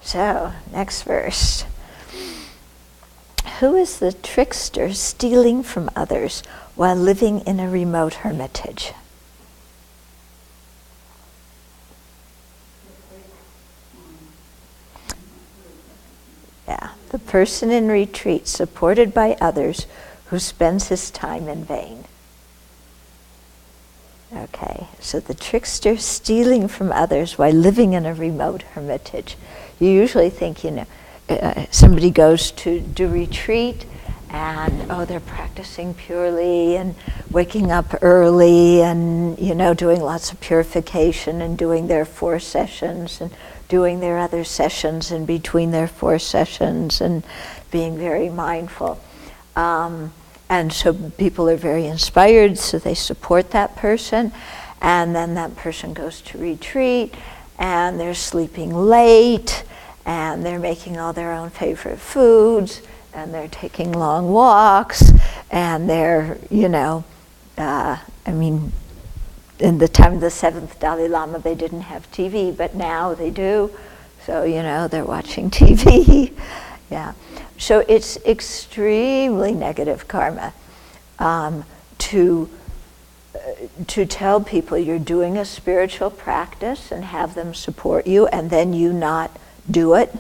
So, next verse. Who is the trickster stealing from others while living in a remote hermitage? Yeah, the person in retreat supported by others who spends his time in vain. Okay, so the trickster stealing from others while living in a remote hermitage. You usually think, somebody goes to do retreat and, they're practicing purely and waking up early and, doing lots of purification and doing their 4 sessions and doing their other sessions in between their 4 sessions and being very mindful. And so people are very inspired, so they support that person. And then that person goes to retreat, and they're sleeping late, and they're making all their own favorite foods, and they're taking long walks, and they're, in the time of the 7th Dalai Lama, they didn't have TV, but now they do. So, they're watching TV. Yeah. So it's extremely negative karma to tell people you're doing a spiritual practice and have them support you and then you not do it.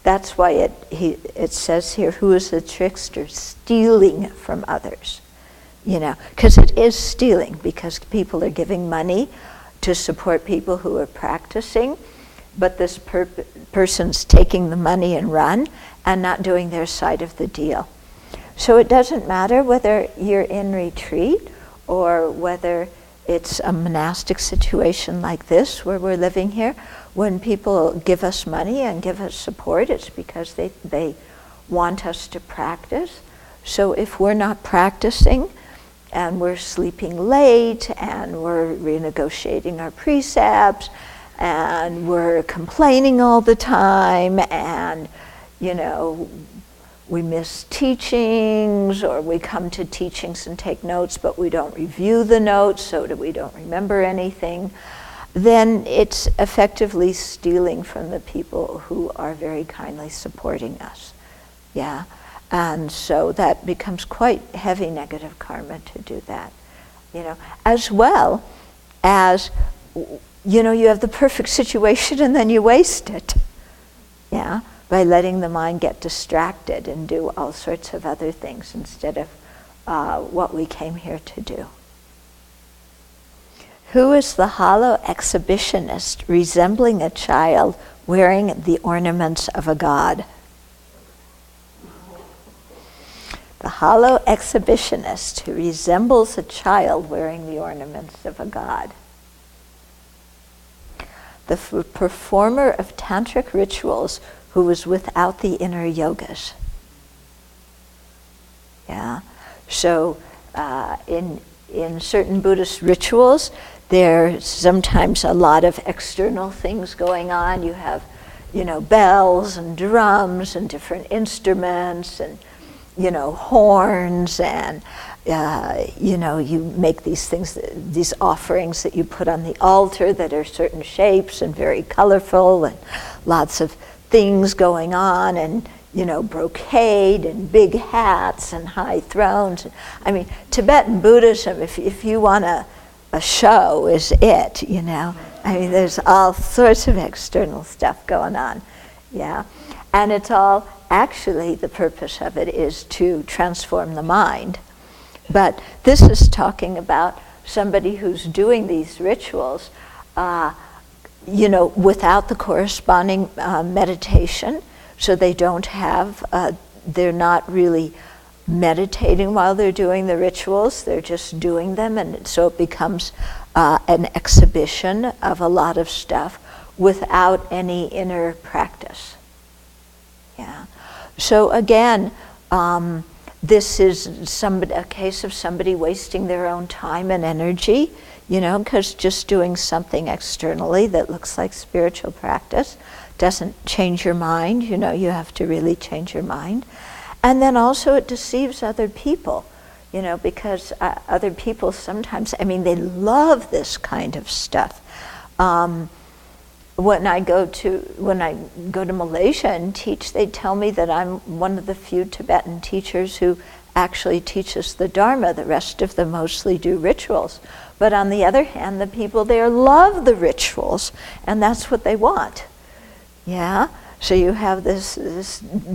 That's why it says here, who is the trickster stealing from others? Because it is stealing, because people are giving money to support people who are practicing, but this person's taking the money and run and not doing their side of the deal. So it doesn't matter whether you're in retreat or whether it's a monastic situation like this where we're living here. When people give us money and give us support, it's because they want us to practice. So if we're not practicing and we're sleeping late and we're renegotiating our precepts and we're complaining all the time and we miss teachings, or we come to teachings and take notes, but we don't review the notes, so that we don't remember anything, then it's effectively stealing from the people who are very kindly supporting us. Yeah, and so that becomes quite heavy negative karma to do that. As well as, you have the perfect situation and then you waste it. Yeah. By letting the mind get distracted and do all sorts of other things instead of what we came here to do. Who is the hollow exhibitionist resembling a child wearing the ornaments of a god? The hollow exhibitionist who resembles a child wearing the ornaments of a god. The performer of tantric rituals who was without the inner yogas. Yeah, so in certain Buddhist rituals, there's sometimes a lot of external things going on. You have, bells and drums and different instruments and, horns and, you make these things, these offerings that you put on the altar that are certain shapes and very colorful and lots of things going on and, brocade and big hats and high thrones. I mean, Tibetan Buddhism, if you want a show, is it, I mean, there's all sorts of external stuff going on, yeah. And it's all, actually, the purpose of it is to transform the mind. But this is talking about somebody who's doing these rituals without the corresponding meditation, so they don't have, they're not really meditating while they're doing the rituals, they're just doing them, and so it becomes an exhibition of a lot of stuff without any inner practice. Yeah. So again, this is a case of somebody wasting their own time and energy, because just doing something externally that looks like spiritual practice doesn't change your mind. You have to really change your mind. And then also it deceives other people, because other people sometimes, they love this kind of stuff. when I go to Malaysia and teach, they tell me that I'm one of the few Tibetan teachers who actually teaches the Dharma. The rest of them mostly do rituals. But on the other hand, the people there love the rituals, and that's what they want. Yeah? So you have this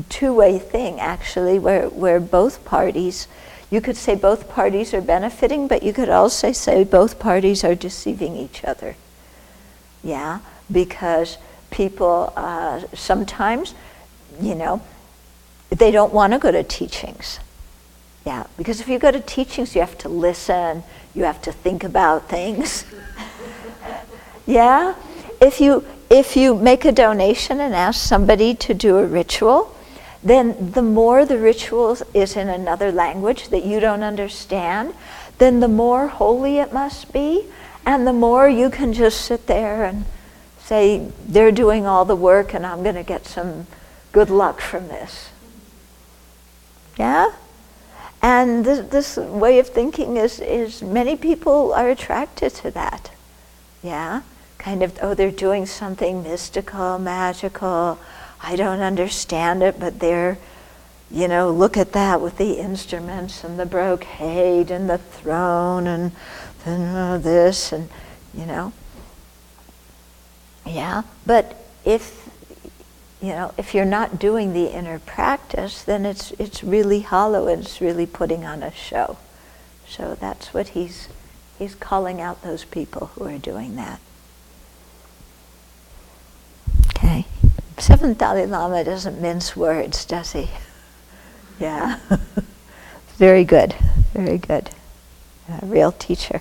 two-way thing, actually, where both parties, you could say both parties are benefiting, but you could also say both parties are deceiving each other. Yeah? Because people sometimes, they don't want to go to teachings. Yeah, because if you go to teachings, you have to listen, you have to think about things. Yeah? If you make a donation and ask somebody to do a ritual, then the more the ritual is in another language that you don't understand, then the more holy it must be, and the more you can just sit there and say, they're doing all the work and I'm going to get some good luck from this. Yeah? And this way of thinking is many people are attracted to that. Yeah? Kind of, oh, they're doing something mystical, magical. I don't understand it, but they're, look at that with the instruments and the brocade and the throne and this and, Yeah, but if you're not doing the inner practice, then it's really hollow and it's really putting on a show. So that's what he's calling out those people who are doing that. Okay. Seventh Dalai Lama doesn't mince words, does he? Yeah. Very good. Very good. A real teacher.